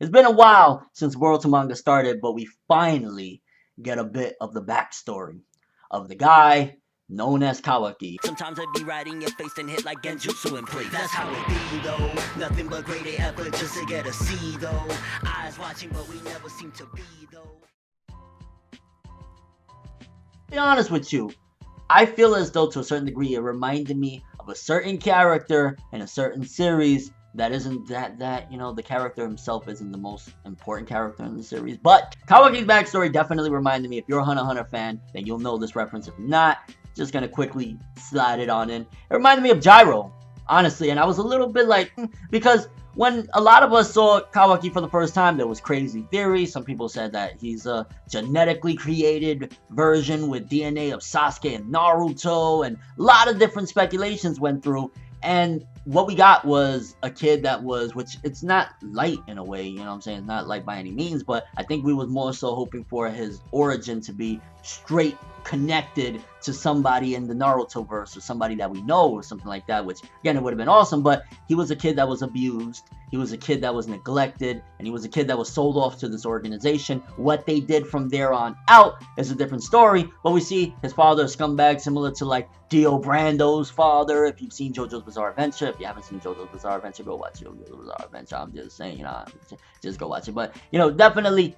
It's been a while since Boruto manga started, but we finally get a bit of the backstory of the guy known as Kawaki. Sometimes I be riding your face and hit like Genjutsu in place. That's how it be though. Nothing but great effort just to get a C though. Eyes watching, but we never seem to be though. To be honest with you, I feel as though to a certain degree it reminded me of a certain character in a certain series that isn't the character himself isn't the most important character in the series. But Kawaki's backstory definitely reminded me. If you're a Hunter x Hunter fan, then you'll know this reference. If not, just gonna quickly slide it on in. It reminded me of Gyro, honestly, and I was a little bit like, because when a lot of us saw Kawaki for the first time, there was crazy theories. Some people said that he's a genetically created version with DNA of Sasuke and Naruto, and a lot of different speculations went through. And what we got was a kid that was, which it's not light in a way, you know what I'm saying? It's not light by any means, but I think we was more so hoping for his origin to be straight connected to somebody in the Naruto verse or somebody that we know or something like that, which again, it would have been awesome. But he was a kid that was abused, he was a kid that was neglected, and he was a kid that was sold off to this organization. What they did from there on out is a different story, but we see his father, a scumbag, similar to like Dio Brando's father. If you've seen JoJo's Bizarre Adventure, if you haven't seen JoJo's Bizarre Adventure, go watch JoJo's Bizarre Adventure. I'm just saying, just go watch it. But definitely,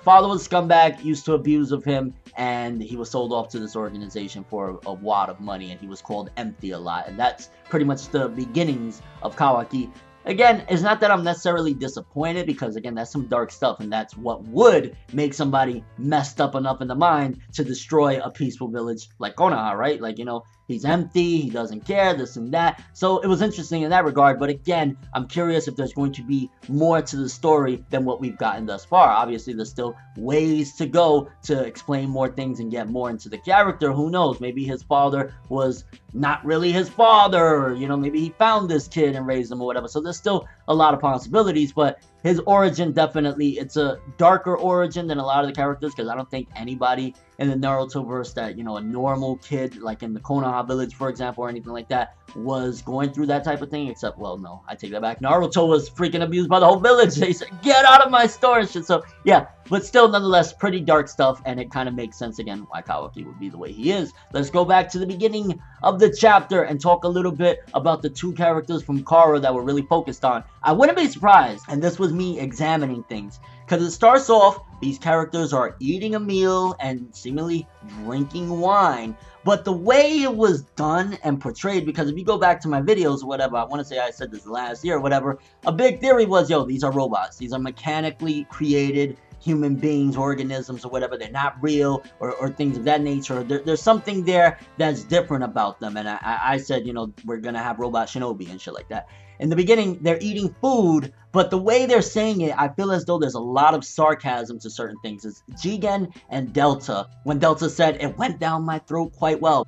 father was a scumbag, used to abuse of him, and he was sold off to this organization for a wad of money, and he was called Empty a lot. And that's pretty much the beginnings of Kawaki. Again, it's not that I'm necessarily disappointed, because again, that's some dark stuff, and that's what would make somebody messed up enough in the mind to destroy a peaceful village like Konoha, right? Like, he's empty, he doesn't care, this and that. So it was interesting in that regard, but again, I'm curious if there's going to be more to the story than what we've gotten thus far. Obviously, there's still ways to go to explain more things and get more into the character. Who knows? Maybe his father was not really his father, or, maybe he found this kid and raised him or whatever. So there's still a lot of possibilities, but his origin, definitely, it's a darker origin than a lot of the characters, because I don't think anybody in the Naruto-verse that, a normal kid, like in the Konoha village, for example, or anything like that, was going through that type of thing, except, well, no, I take that back. Naruto was freaking abused by the whole village. They said, get out of my store and shit. So, yeah, but still, nonetheless, pretty dark stuff, and it kind of makes sense, again, why Kawaki would be the way he is. Let's go back to the beginning of the chapter and talk a little bit about the two characters from Kara that we're really focused on. I wouldn't be surprised, and this was me examining things, because it starts off, these characters are eating a meal and seemingly drinking wine. But the way it was done and portrayed, because if you go back to my videos or whatever, I want to say I said this last year or whatever, a big theory was, these are robots. These are mechanically created human beings, organisms, or whatever. They're not real, or things of that nature. There's something there that's different about them. And I said, we're going to have robot shinobi and shit like that. In the beginning, they're eating food, but the way they're saying it, I feel as though there's a lot of sarcasm to certain things. It's Jigen and Delta. When Delta said, it went down my throat quite well.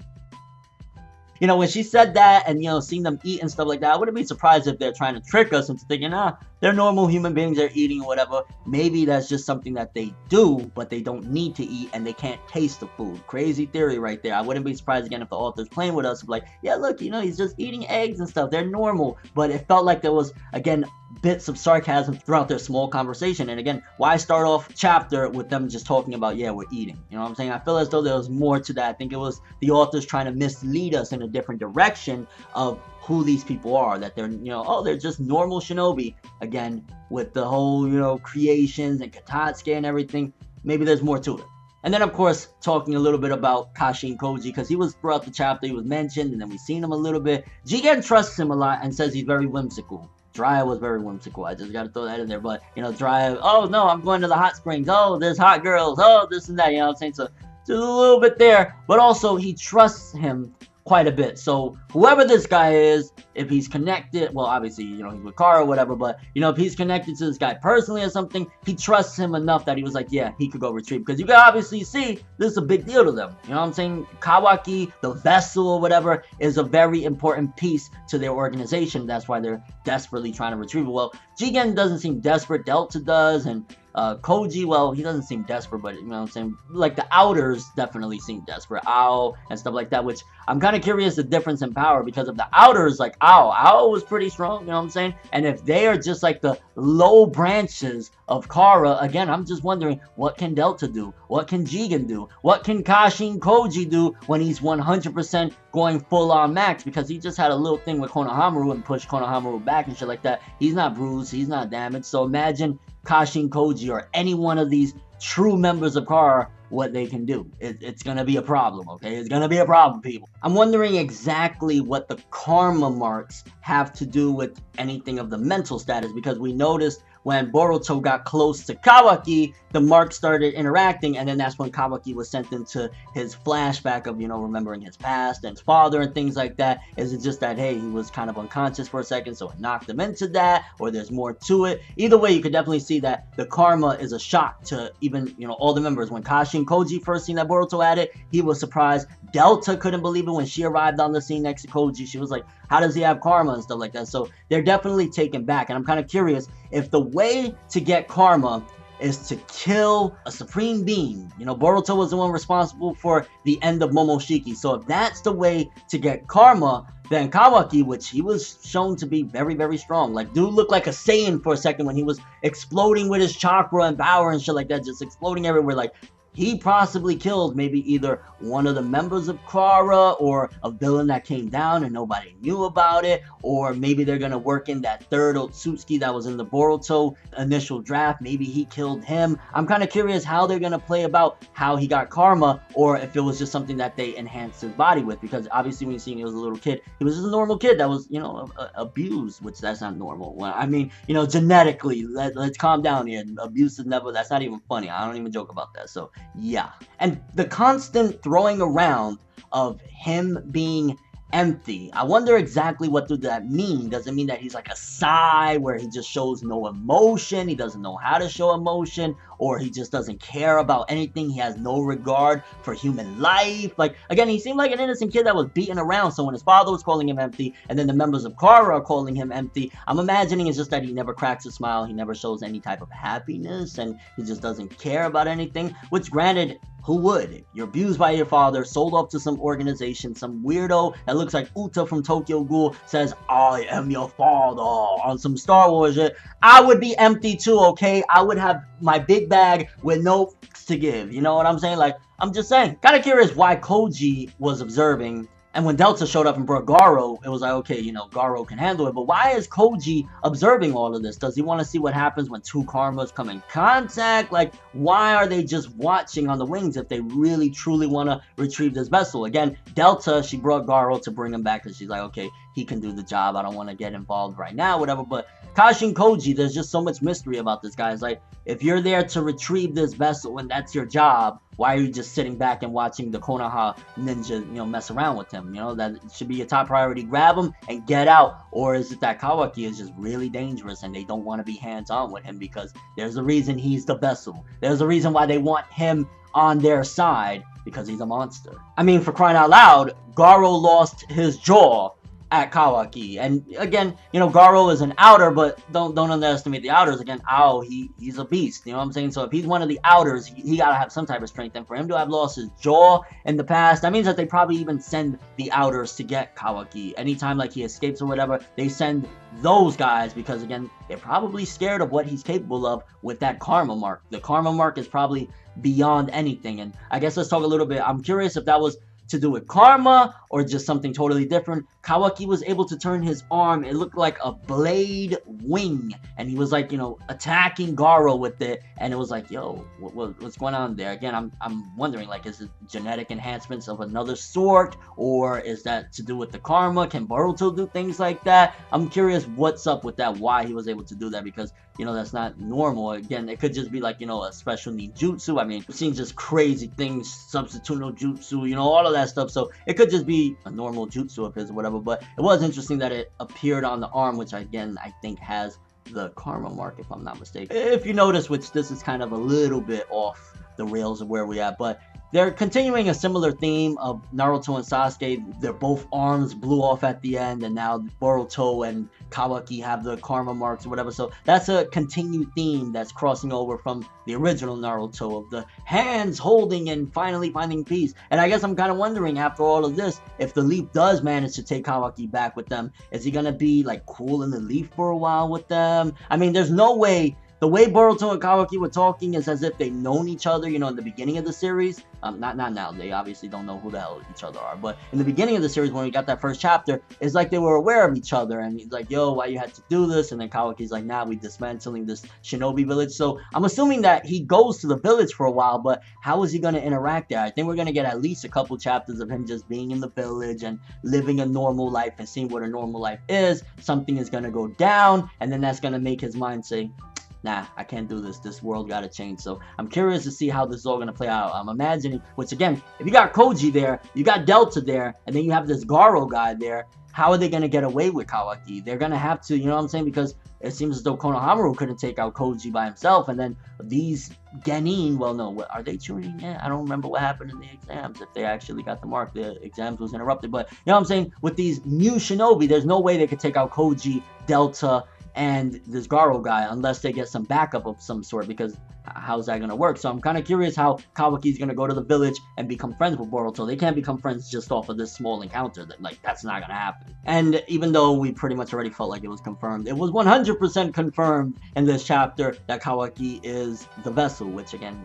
When she said that and, seeing them eat and stuff like that, I wouldn't be surprised if they're trying to trick us into thinking, they're normal human beings, they're eating or whatever. Maybe that's just something that they do, but they don't need to eat and they can't taste the food. Crazy theory right there. I wouldn't be surprised again if the author's playing with us, like, yeah, look, he's just eating eggs and stuff. They're normal. But it felt like there was, again, bits of sarcasm throughout their small conversation. And again, why start off chapter with them just talking about, yeah, we're eating? You know what I'm saying? I feel as though there was more to that. I think it was the authors trying to mislead us in a different direction of who these people are, that they're, they're just normal shinobi. Again, with the whole, creations and Katatsuki and everything, maybe there's more to it. And then, of course, talking a little bit about Kashi and Koji, because he was, throughout the chapter, he was mentioned, and then we've seen him a little bit. Jigen trusts him a lot and says he's very whimsical. Jiraiya was very whimsical. I just got to throw that in there. But, Jiraiya, oh, no, I'm going to the hot springs. Oh, there's hot girls. Oh, this and that. You know what I'm saying? So, just a little bit there. But also, he trusts him quite a bit. So, whoever this guy is, if he's connected, well, obviously, he's with Kara or whatever, but, if he's connected to this guy personally or something, he trusts him enough that he was like, yeah, he could go retrieve. Because you can obviously see, this is a big deal to them. You know what I'm saying? Kawaki, the vessel or whatever, is a very important piece to their organization. That's why they're desperately trying to retrieve it. Well, Jigen doesn't seem desperate. Delta does, and Koji, well, he doesn't seem desperate, but you know what I'm saying? Like, the outers definitely seem desperate. Ao and stuff like that, which I'm kind of curious the difference in power, because of the outers, like Ao was pretty strong, you know what I'm saying? And if they are just like the low branches of Kara, again, I'm just wondering, what can Delta do? What can Jigen do? What can Kashin Koji do when he's 100% going full on max? Because he just had a little thing with Konohamaru and pushed Konohamaru back and shit like that. He's not bruised, he's not damaged. So imagine Kashin Koji or any one of these true members of Kara, what they can do. It's gonna be a problem, okay? It's gonna be a problem, people. I'm wondering exactly what the karma marks have to do with anything of the mental status, because we noticed when Boruto got close to Kawaki, the marks started interacting, and then that's when Kawaki was sent into his flashback of, you know, remembering his past and his father and things like that. Is it just that, hey, he was kind of unconscious for a second, so it knocked him into that, or there's more to it? Either way, you could definitely see that the karma is a shock to even, you know, all the members. When Kashin Koji first seen that Boruto at it, he was surprised. Delta couldn't believe it when she arrived on the scene next to Koji. She was like, how does he have karma and stuff like that? So they're definitely taken back, and I'm kind of curious if the way to get karma is to kill a supreme being. You know, Boruto was the one responsible for the end of Momoshiki. So if that's the way to get karma, then Kawaki, which he was shown to be very, very strong. Like, dude looked like a Saiyan for a second when he was exploding with his chakra and power and shit like that, just exploding everywhere. Like, he possibly killed maybe either one of the members of Kara, or a villain that came down and nobody knew about it, or maybe they're gonna work in that third Otsutsuki that was in the Boruto initial draft. Maybe he killed him. I'm kind of curious how they're gonna play about how he got karma, or if it was just something that they enhanced his body with, because obviously when you see him, he was a little kid. He was just a normal kid that was, you know, abused, which that's not normal. Well, I mean, you know, genetically, let's calm down here. Abuse is never, that's not even funny. I don't even joke about that. So yeah. And the constant throwing around of him being empty, I wonder exactly what does that mean. Does it mean that he's like a Sai, where he just shows no emotion, he doesn't know how to show emotion, or he just doesn't care about anything, he has no regard for human life? Like, again, he seemed like an innocent kid that was beaten around, so when his father was calling him empty, and then the members of Kara are calling him empty, I'm imagining it's just that he never cracks a smile, he never shows any type of happiness, and he just doesn't care about anything, which, granted, who would? You're abused by your father, sold off to some organization, some weirdo that looks like Uta from Tokyo Ghoul says, I am your father, on some Star Wars shit. I would be empty too, okay? I would have my big bag with no f***s to give, you know what I'm saying? Like, I'm just saying. Kind of curious why Koji was observing, and when Delta showed up and brought Garo, it was like, okay, you know, Garo can handle it. But why is Koji observing all of this? Does he want to see what happens when two karmas come in contact? Like, why are they just watching on the wings if they really, truly want to retrieve this vessel? Again, Delta, she brought Garo to bring him back because she's like, okay, he can do the job. I don't want to get involved right now, whatever. But Kashin Koji, there's just so much mystery about this guy. It's like, if you're there to retrieve this vessel and that's your job, why are you just sitting back and watching the Konoha ninja, you know, mess around with him? You know, that should be your top priority. Grab him and get out. Or is it that Kawaki is just really dangerous and they don't want to be hands-on with him because there's a reason he's the vessel. There's a reason why they want him on their side, because he's a monster. I mean, for crying out loud, Garo lost his jaw at Kawaki, and again, you know, Garo is an outer, but don't underestimate the outers. Again, he's a beast, you know what I'm saying? So if he's one of the outers, he gotta have some type of strength, and for him to have lost his jaw in the past, that means that they probably even send the outers to get Kawaki. Anytime like he escapes or whatever, they send those guys, because again, they're probably scared of what he's capable of with that karma mark. The karma mark is probably beyond anything, and I guess let's talk a little bit. I'm curious if that was to do with karma or just something totally different. Kawaki was able to turn his arm, it looked like a blade wing, and he was like, you know, attacking Garo with it, and it was like, yo, what's going on there? Again, I'm wondering, like, is it genetic enhancements of another sort, or is that to do with the karma? Can Boruto do things like that? I'm curious what's up with that, why he was able to do that, because, you know, that's not normal. Again, it could just be like, you know, a special ninjutsu. I mean, we've seen just crazy things, substitute no jutsu, you know, all of that stuff, so it could just be a normal jutsu of his or whatever. But it was interesting that it appeared on the arm, which again, I think has the karma mark, if I'm not mistaken. If you notice, which this is kind of a little bit off the rails of where we at, but they're continuing a similar theme of Naruto and Sasuke. Their both arms blew off at the end, and now Boruto and Kawaki have the karma marks or whatever. So that's a continued theme that's crossing over from the original Naruto of the hands holding and finally finding peace. And I guess I'm kind of wondering, after all of this, if the Leaf does manage to take Kawaki back with them, is he gonna be like cool in the Leaf for a while with them? I mean, there's no way. The way Boruto and Kawaki were talking is as if they've known each other, you know, in the beginning of the series. Not now. They obviously don't know who the hell each other are. But in the beginning of the series, when we got that first chapter, it's like they were aware of each other. And he's like, yo, why you had to do this? And then Kawaki's like, nah, we dismantling this shinobi village. So I'm assuming that he goes to the village for a while. But how is he going to interact there? I think we're going to get at least a couple chapters of him just being in the village and living a normal life and seeing what a normal life is. Something is going to go down. And then that's going to make his mind say, nah, I can't do this. This world gotta change. So I'm curious to see how this is all gonna play out. I'm imagining, which again, if you got Koji there, you got Delta there, and then you have this Garo guy there, how are they gonna get away with Kawaki? They're gonna have to, you know what I'm saying? Because it seems as though Konohamaru couldn't take out Koji by himself, and then these Genin, well, no, what, are they tuning in? I don't remember what happened in the exams, if they actually got the mark. The exams was interrupted, but you know what I'm saying? With these new shinobi, there's no way they could take out Koji, Delta, and this Garo guy unless they get some backup of some sort, because how's that gonna work? So I'm kind of curious how Kawaki's gonna go to the village and become friends with Boruto. They can't become friends just off of this small encounter. That's not gonna happen. And even though we pretty much already felt like it was confirmed, it was 100% confirmed in this chapter that Kawaki is the vessel, which again,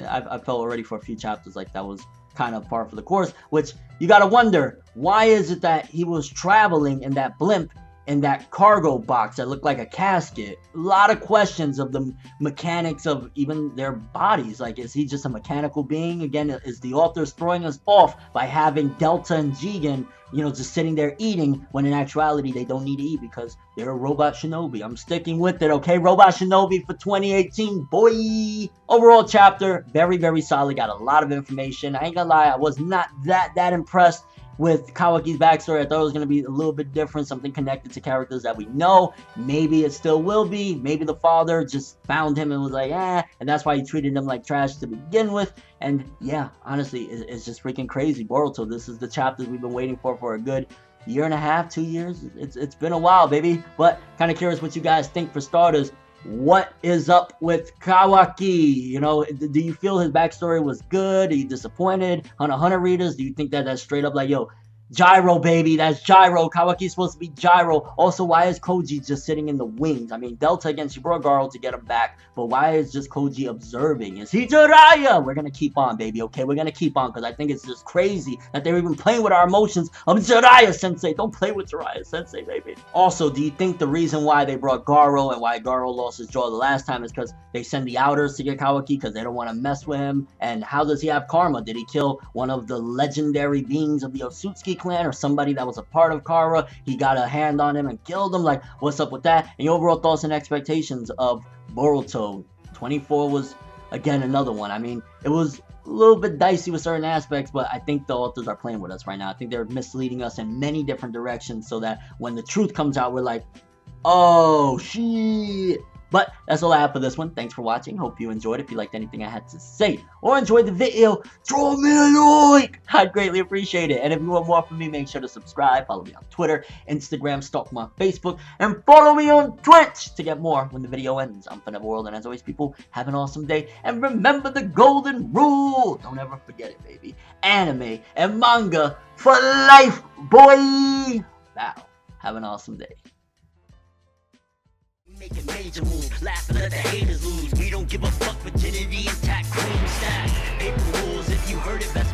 I felt already for a few chapters like that was kind of par for the course, which you gotta wonder, why is it that he was traveling in that blimp in that cargo box that looked like a casket? A lot of questions of the mechanics of even their bodies. Like, is he just a mechanical being? Again, is the author throwing us off by having Delta and Jigen, you know, just sitting there eating, when in actuality they don't need to eat because they're a robot shinobi? I'm sticking with it, okay? Robot shinobi for 2018, boy! Overall chapter, very, very solid. Got a lot of information. I ain't gonna lie, I was not that impressed with Kawaki's backstory. I thought it was going to be a little bit different, something connected to characters that we know. Maybe it still will be. Maybe the father just found him and was like, and that's why he treated him like trash to begin with. And yeah, honestly, it's just freaking crazy. Boruto, this is the chapters we've been waiting for a good year and a half, 2 years. It's been a while, baby. But kind of curious what you guys think. For starters, what is up with Kawaki? You know, do you feel his backstory was good? Are you disappointed? Hunter x Hunter readers, do you think that that's straight up like, yo, Gyro, baby, that's Gyro. Kawaki's supposed to be Gyro. Also, why is Koji just sitting in the wings? I mean, Delta again, she brought Garo to get him back, but why is just Koji observing? Is he Jiraiya? We're gonna keep on, baby, okay? We're gonna keep on, because I think it's just crazy that they're even playing with our emotions of Jiraiya-sensei. Don't play with Jiraiya-sensei, baby. Also, do you think the reason why they brought Garo and why Garo lost his jaw the last time is because they send the Outers to get Kawaki because they don't want to mess with him? And how does he have karma? Did he kill one of the legendary beings of the Otsutsuki clan or somebody that was a part of Kara? He got a hand on him and killed him. Like, what's up with that? And your overall thoughts and expectations of Boruto 24 was, again, another one. I mean, it was a little bit dicey with certain aspects, but I think the authors are playing with us right now. I think they're misleading us in many different directions so that when the truth comes out, we're like, oh, shit. But that's all I have for this one. Thanks for watching. Hope you enjoyed. If you liked anything I had to say or enjoyed the video, throw me a like. I'd greatly appreciate it. And if you want more from me, make sure to subscribe. Follow me on Twitter, Instagram, stalk me on Facebook, and follow me on Twitch to get more when the video ends. I'm ForneverWorld, and as always, people, have an awesome day. And remember the golden rule. Don't ever forget it, baby. Anime and manga for life, boy. Wow. Have an awesome day. Make a major move, laugh and let the haters lose. We don't give a fuck, virginity intact, cream stack. Paper rules, if you heard it, best